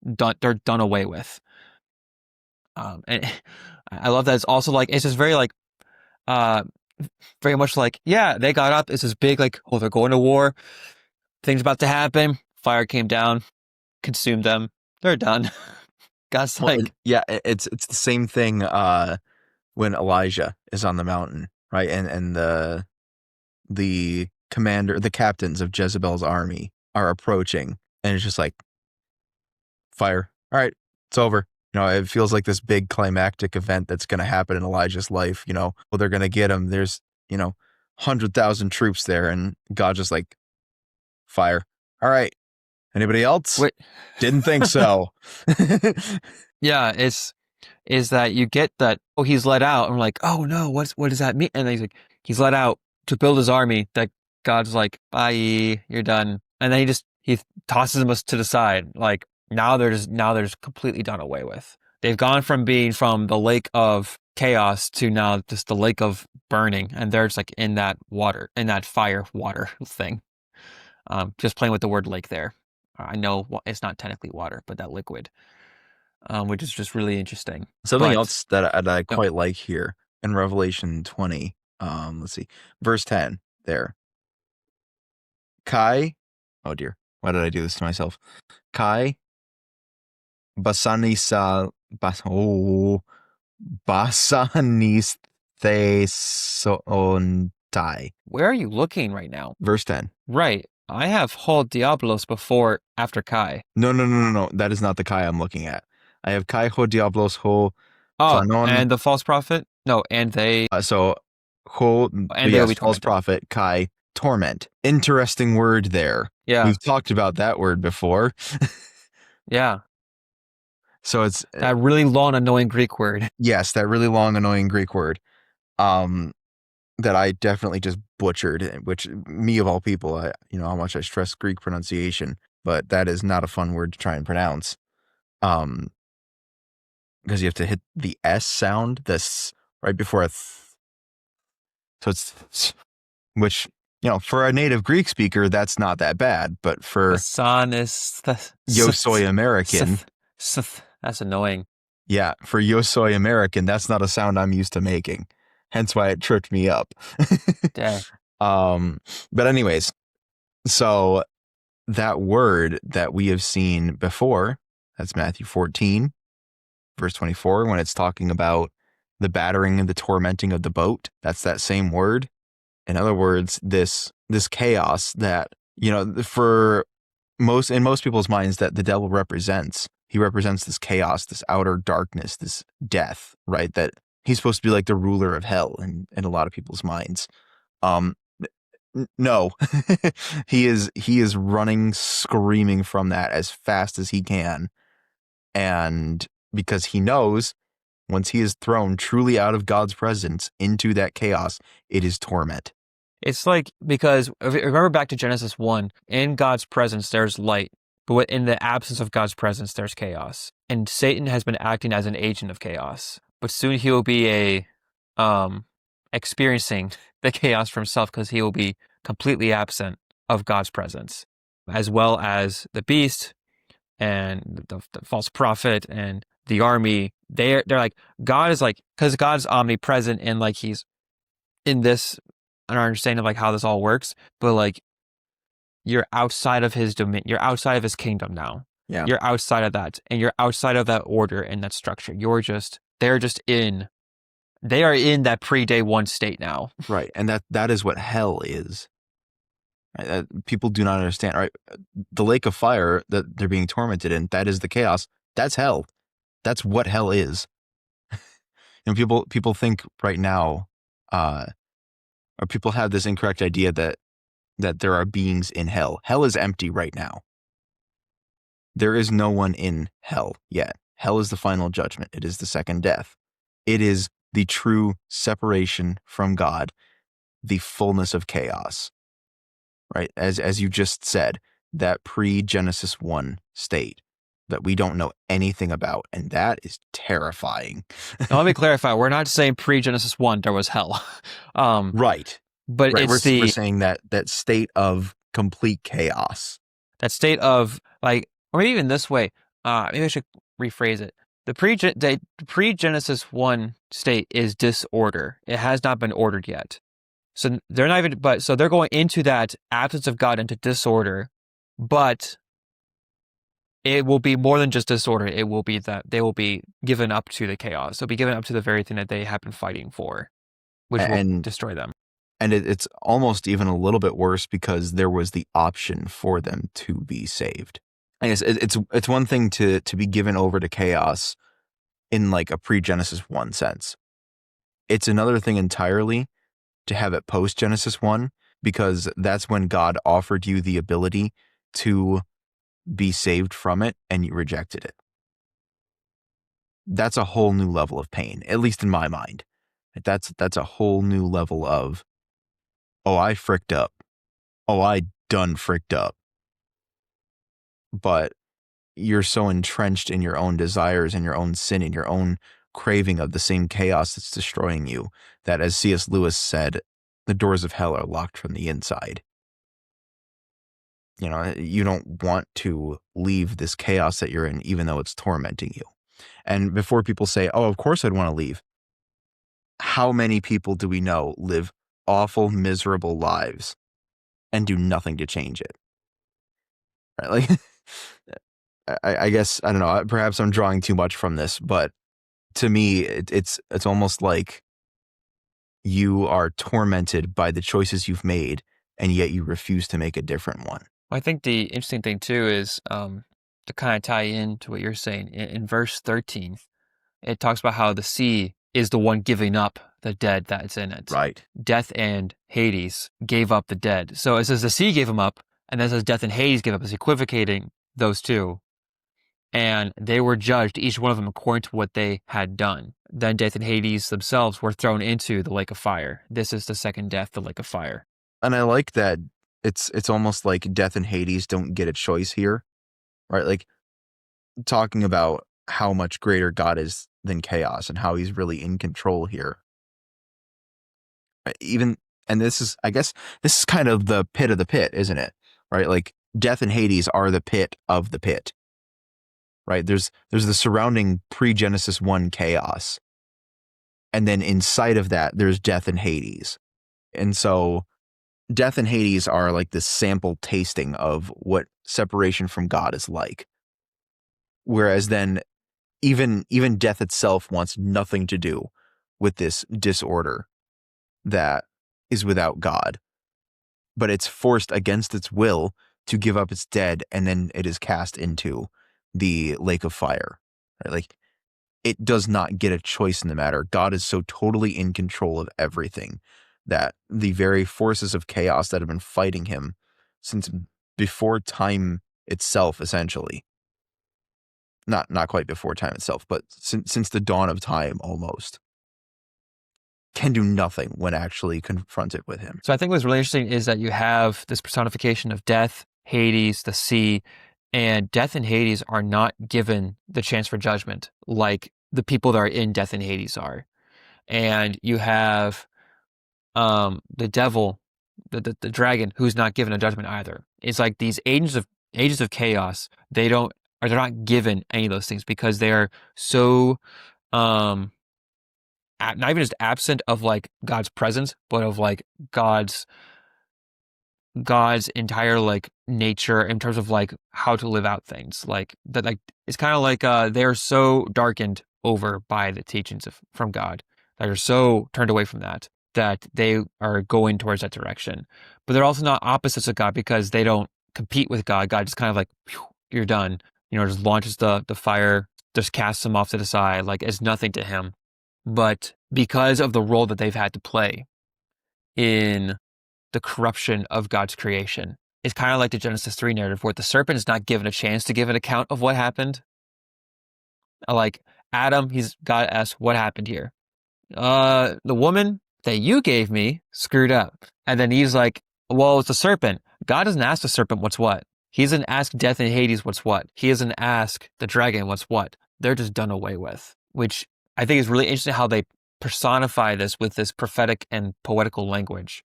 done away with. And I love that it's also like, it's just very like, very much like, yeah, they got up. It's this big, like, oh, they're going to war. Things about to happen. Fire came down, consumed them. They're done. God's like, yeah, it's the same thing when Elijah is on the mountain, right? And the commander, the captains of Jezebel's army are approaching, and it's just like, fire. All right, it's over. You know, it feels like this big climactic event that's going to happen in Elijah's life. You know, well, they're going to get him. There's, 100,000 troops there, and God just like, fire. All right. Anybody else? Wait. Didn't think so. Yeah, is that you get that, oh, he's let out. And we're like, oh no, what does that mean? And then he's like, he's let out to build his army. That God's like, bye, you're done. And then he tosses them to the side. Like, now they're just completely done away with. They've gone from being from the lake of chaos to now just the lake of burning, and they're just like in that water, in that fire water thing. Just playing with the word lake there. I know it's not technically water, but that liquid, which is just really interesting. Something But else that I no, quite like here in Revelation 20. Let's see, verse 10 there. Kai, oh dear, why did I do this to myself? Kai basanisa basanis thesontai. where are you looking right now? Verse 10. Right, I have Hol Diablos before after Kai. No. That is not the Kai I'm looking at. I have Kai ho diablos ho Oh, phanon. and the false prophet? No, and they So ho, will yes, be false tormented. prophet, Kai, torment. Interesting word there. Yeah, We've talked about that word before. yeah. So it's That really long, annoying Greek word. yes, that really long, annoying Greek word. That I definitely just butchered, which me of all people, you know how much I stress Greek pronunciation, but that is not a fun word to try and pronounce. Because you have to hit the S sound, this right before a so it's, which, you know, for a native Greek speaker, that's not that bad, but for The sun is the Yosoi American, Sith. That's annoying. yeah, for Yosoi American, that's not a sound I'm used to making. Hence why it tripped me up. Dang. But anyways, so that word that we have seen before, that's Matthew 14, verse 24, when it's talking about the battering and the tormenting of the boat, that's that same word. In other words, this chaos that, you know, for in most people's minds that the devil represents, he represents this chaos, this outer darkness, this death, right? That he's supposed to be like the ruler of hell in a lot of people's minds. Um, no, he is running, screaming from that as fast as he can. And because he knows once he is thrown truly out of God's presence into that chaos, it is torment. It's like, because if you remember back to Genesis 1, in God's presence, there's light. But in the absence of God's presence, there's chaos. And Satan has been acting as an agent of chaos. But soon he will be experiencing the chaos for himself, because he will be completely absent of God's presence, as well as the beast and the false prophet and the army. They're like, God is like, because God's omnipresent and like he's in this, our understanding of like how this all works, but like you're outside of his domain, you're outside of his kingdom now. Yeah. You're outside of that, and you're outside of that order and that structure. They are in that pre-day one state now. Right. And that is what hell is. Right? People do not understand, right? The lake of fire that they're being tormented in, that is the chaos. That's hell. That's what hell is. And people think right now, or people have this incorrect idea that there are beings in hell. Hell is empty right now. There is no one in hell yet. Hell is the final judgment. It is the second death. It is the true separation from God, the fullness of chaos, right? As you just said, that pre-Genesis 1 state that we don't know anything about, and that is terrifying. Now, let me clarify. We're not saying pre-Genesis 1 there was hell. Right. But Right. it's We're saying that state of complete chaos. that state of like, or maybe even this way. Maybe I should rephrase it. The pre-Genesis 1 state is disorder. It has not been ordered yet. So they're not even, but so they're going into that absence of God, into disorder, but it will be more than just disorder. It will be that they will be given up to the chaos. They'll be given up to the very thing that they have been fighting for, which will destroy them. And it's almost even a little bit worse because there was the option for them to be saved. I guess it's one thing to be given over to chaos in like a pre-Genesis 1 sense. It's another thing entirely to have it post-Genesis 1, because that's when God offered you the ability to be saved from it and you rejected it. That's a whole new level of pain, at least in my mind. That's a whole new level of, oh, I fricked up. Oh, I done fricked up. But you're so entrenched in your own desires and your own sin and your own craving of the same chaos that's destroying you, that, as C.S. Lewis said, the doors of hell are locked from the inside. You know, you don't want to leave this chaos that you're in, even though it's tormenting you. And before people say, oh, of course I'd want to leave, how many people do we know live awful, miserable lives and do nothing to change it? Right? Like, I guess, I don't know, perhaps I'm drawing too much from this, but to me, it's almost like you are tormented by the choices you've made, and yet you refuse to make a different one. I think the interesting thing too is to kind of tie into what you're saying in verse 13. It talks about how the sea is the one giving up the dead that's in it. Right. Death and Hades gave up the dead. So it says the sea gave them up, and then it says death and Hades gave up. It's equivocating those two. And they were judged, each one of them, according to what they had done. Then death and Hades themselves were thrown into the lake of fire. This is the second death, the lake of fire. And I like that it's almost like death and Hades don't get a choice here, right? Like, talking about how much greater God is than chaos and how he's really in control here. And this is, I guess, this is kind of the pit of the pit, isn't it? Right? Like, death and Hades are the pit of the pit. Right? There's the surrounding pre-Genesis 1 chaos. And then inside of that, there's death and Hades. And so death and Hades are like this sample tasting of what separation from God is like. Whereas then even death itself wants nothing to do with this disorder that is without God. But it's forced against its will to give up its dead, and then it is cast into the lake of fire. Right? Like, it does not get a choice in the matter. God is so totally in control of everything that the very forces of chaos that have been fighting him since before time itself, essentially, not quite before time itself, but since the dawn of time almost, can do nothing when actually confronted with him. So I think what's really interesting is that you have this personification of death, Hades, the sea, and death and Hades are not given the chance for judgment like the people that are in death and Hades are. And you have the devil, the dragon, who's not given a judgment either. It's like these agents of chaos, they're not given any of those things because they're so not even just absent of like God's presence, but of like God's entire like nature in terms of like how to live out things. Like that, like it's kind of like they're so darkened over by the teachings from God. They're so turned away from that they are going towards that direction. But they're also not opposites of God because they don't compete with God. God just kind of like, whew, you're done. You know, just launches the fire, just casts them off to the side, like it's nothing to him. But because of the role that they've had to play in the corruption of God's creation, it's kind of like the Genesis 3 narrative where the serpent is not given a chance to give an account of what happened. Like Adam, God asks, what happened here? The woman that you gave me screwed up. And then he's like, well, it's a serpent. God doesn't ask the serpent what's what. He doesn't ask death and Hades what's what. He doesn't ask the dragon what's what. They're just done away with, which I think is really interesting how they personify this with this prophetic and poetical language.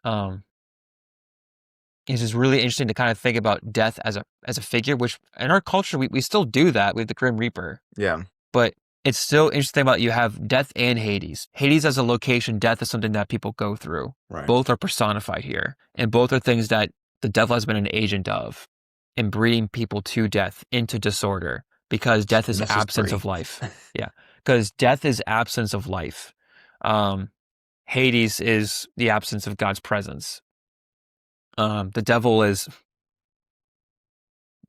It's just really interesting to kind of think about death as a figure, which in our culture, we still do that with the Grim Reaper. Yeah. But it's still interesting about you have death and Hades. Hades as a location, death is something that people go through. Right. Both are personified here. And both are things that the devil has been an agent of in bringing people to death, into disorder, because death is absence of life. Yeah. Because death is absence of life. Hades is the absence of God's presence. The devil is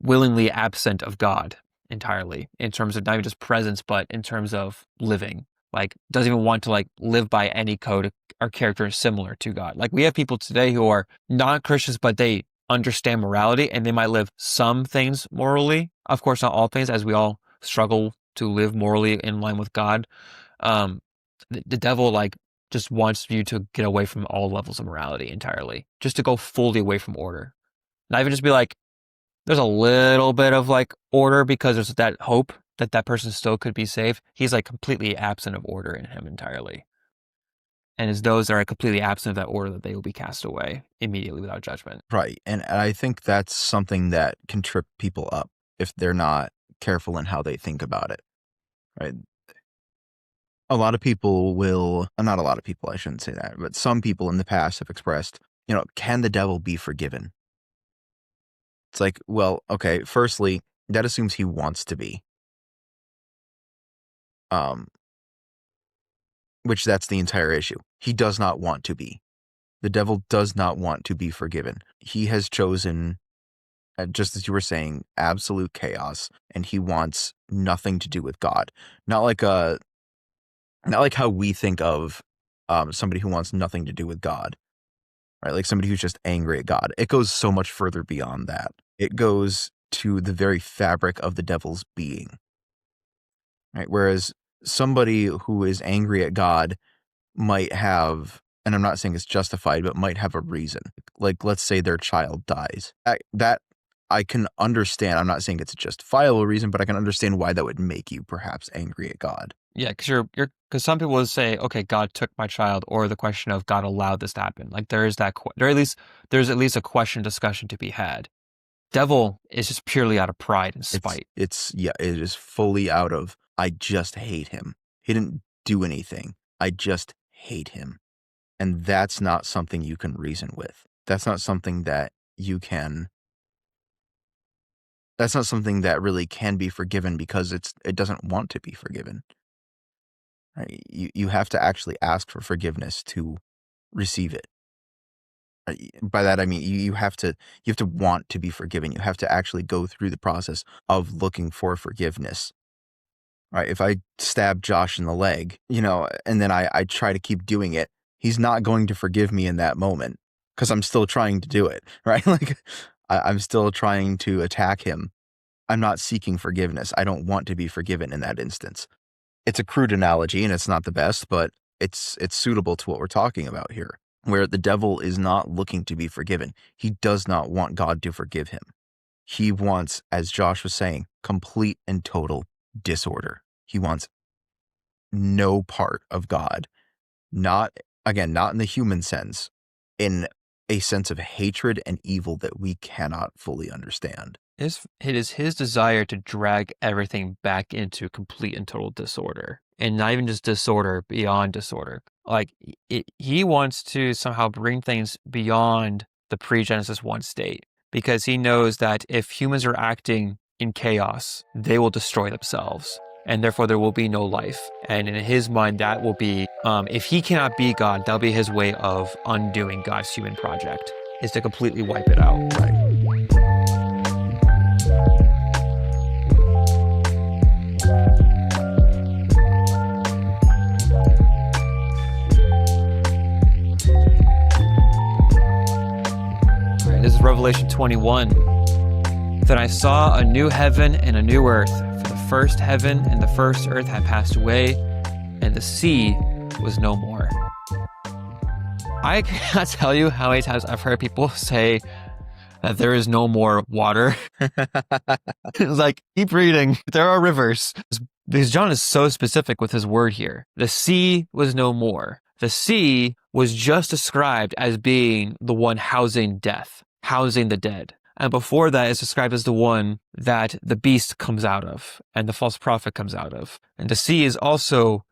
willingly absent of God entirely in terms of not even just presence, but in terms of living. Like, doesn't even want to like live by any code or character similar to God. Like, we have people today who are not Christians, but they understand morality and they might live some things morally. Of course, not all things, as we all struggle to live morally in line with God. The devil like just wants you to get away from all levels of morality entirely, just to go fully away from order. Not even just be like, there's a little bit of like order because there's that hope that person still could be saved, he's like completely absent of order in him entirely. And it's those that are completely absent of that order that they will be cast away immediately without judgment. Right. And I think that's something that can trip people up if they're not careful in how they think about it. Right. A lot of people will, not a lot of people, I shouldn't say that, but some people in the past have expressed, can the devil be forgiven? It's like, well, okay, firstly, that assumes he wants to be. Which that's the entire issue. He does not want to be. The devil does not want to be forgiven. He has chosen, just as you were saying, absolute chaos, and he wants nothing to do with God. Not like how we think of somebody who wants nothing to do with God, right? Like somebody who's just angry at God. It goes so much further beyond that. It goes to the very fabric of the devil's being, right? Whereas somebody who is angry at God might have, and I'm not saying it's justified, but might have a reason. Like, let's say their child dies. That I can understand. I'm not saying it's a justifiable reason, but I can understand why that would make you perhaps angry at God. Yeah, because some people would say, okay, God took my child, or the question of God allowed this to happen. Like there's at least a question discussion to be had. Devil is just purely out of pride and spite. It is fully out of, I just hate him. He didn't do anything. I just hate him. And that's not something you can reason with. That's not something that that's not something that really can be forgiven because it doesn't want to be forgiven. Right? You have to actually ask for forgiveness to receive it. By that I mean you have to want to be forgiven. You have to actually go through the process of looking for forgiveness. Right? If I stab Josh in the leg, and then I try to keep doing it, he's not going to forgive me in that moment because I'm still trying to do it, right? Like I'm still trying to attack him. I'm not seeking forgiveness. I don't want to be forgiven in that instance. It's a crude analogy and it's not the best, but it's suitable to what we're talking about here, where the devil is not looking to be forgiven. He does not want God to forgive him. He wants, as Josh was saying, complete and total disorder. He wants no part of God. Not in the human sense, in a sense of hatred and evil that we cannot fully understand. It is his desire to drag everything back into complete and total disorder. And not even just disorder, beyond disorder. Like, he wants to somehow bring things beyond the pre-Genesis 1 state. Because he knows that if humans are acting in chaos, they will destroy themselves. And therefore there will be no life. And in his mind, that will be, if he cannot be God, that'll be his way of undoing God's human project, is to completely wipe it out. Right. This is Revelation 21. Then I saw a new heaven and a new earth, for the first heaven and the first earth had passed away, and the sea was no more. I cannot tell you how many times I've heard people say that there is no more water. It's like, keep reading. There are rivers. Because John is so specific with his word here. The sea was no more. The sea was just described as being the one housing death, housing the dead. And before that, it's described as the one that the beast comes out of and the false prophet comes out of. And the sea is also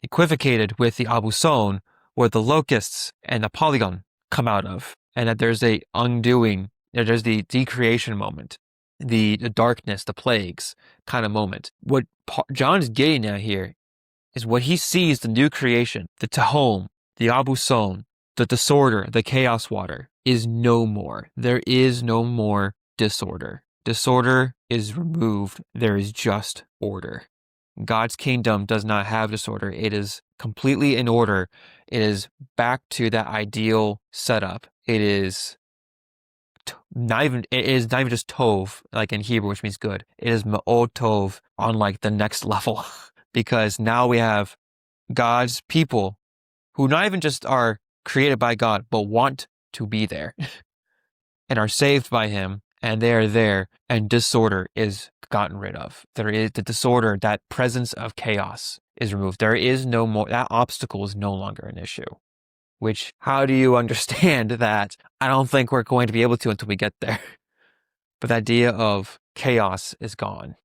equivocated with the Abuson, where the locusts and the polygon come out of. And that there's a undoing, there's the decreation moment, the darkness, the plagues kind of moment. What John is getting at here is what he sees the new creation, the Tehom, the Abuson, the disorder, the chaos water, is no more. There is no more disorder. Disorder is removed. There is just order. God's kingdom does not have disorder. It is completely in order. It is back to that ideal setup. It is not even just tov, like in Hebrew, which means good. It is ma'od tov on like the next level. Because now we have God's people who not even just are created by God, but want to be there and are saved by him and they are there, and disorder is gotten rid of. There is the disorder, that presence of chaos is removed. There is no more, that obstacle is no longer an issue. Which, how do you understand that? I don't think we're going to be able to until we get there. But the idea of chaos is gone,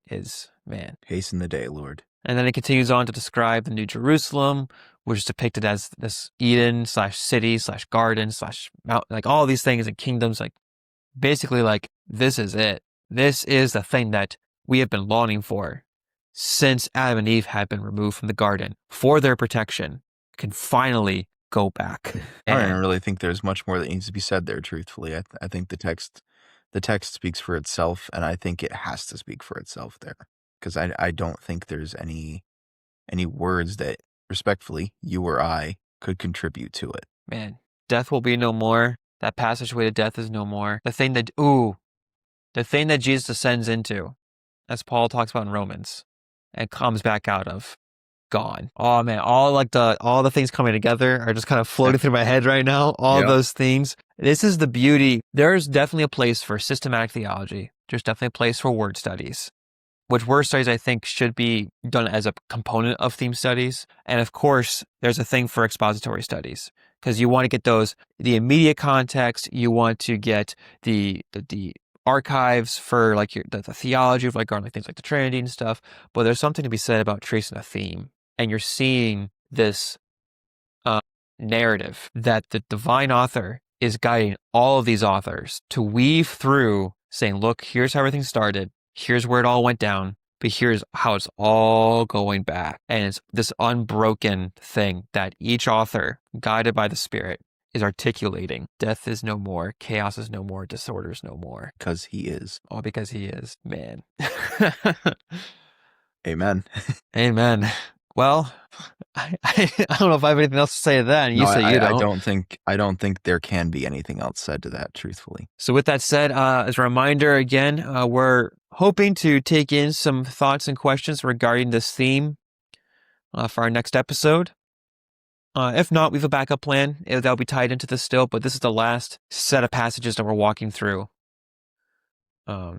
man. Hasten the day, Lord. And then it continues on to describe the New Jerusalem, which is depicted as this Eden / city / garden / mountain, like all these things and kingdoms. Like basically, like this is it. This is the thing that we have been longing for since Adam and Eve had been removed from the garden for their protection. Can finally go back. I don't really think there's much more that needs to be said there. Truthfully, I think the text speaks for itself, and I think it has to speak for itself there, because I don't think there's any words that, respectfully, you or I could contribute to it. Man, death will be no more. That passageway to death is no more. The thing that Jesus ascends into, as Paul talks about in Romans, and comes back out of, gone. Oh man, all the things coming together are just kind of floating through my head right now. All those things. This is the beauty. There's definitely a place for systematic theology. There's definitely a place for word studies, which word studies I think should be done as a component of theme studies. And of course, there's a thing for expository studies, because you want to get the immediate context. You want to get the archives for like the theology of like things like the Trinity and stuff. But there's something to be said about tracing a theme. And you're seeing this narrative that the divine author is guiding all of these authors to weave through, saying, look, here's how everything started. Here's where it all went down. But here's how it's all going back. And it's this unbroken thing that each author, guided by the Spirit, is articulating. Death is no more. Chaos is no more. Disorder is no more. Because he is. All because he is. Man. Amen. Amen. Well, I don't know if I have anything else to say to that. And you say you don't. I don't think there can be anything else said to that, truthfully. So with that said, as a reminder again, we're hoping to take in some thoughts and questions regarding this theme for our next episode. If not, we have a backup plan that'll be tied into this still, but this is the last set of passages that we're walking through. At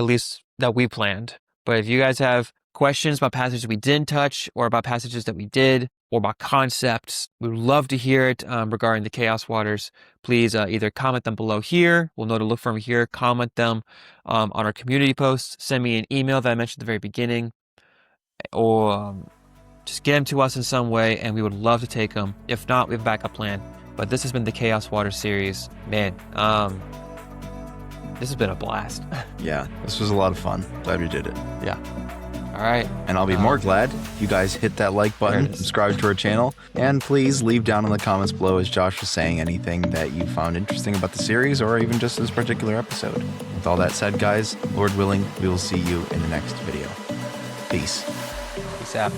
least that we planned. But if you guys have questions about passages we didn't touch, or about passages that we did, or about concepts, we would love to hear it regarding the Chaos Waters. Please either comment them below here. We'll know to look for them here. Comment them on our community posts. Send me an email that I mentioned at the very beginning. Or just get them to us in some way, and we would love to take them. If not, we have a backup plan. But this has been the Chaos Waters series. Man, this has been a blast. Yeah, this was a lot of fun. Glad we did it. Yeah. All right. And I'll be more glad if you guys hit that like button, subscribe to our channel, and please leave down in the comments below, as Josh was saying, anything that you found interesting about the series, or even just this particular episode. With all that said, guys, Lord willing, we will see you in the next video. Peace. Peace out.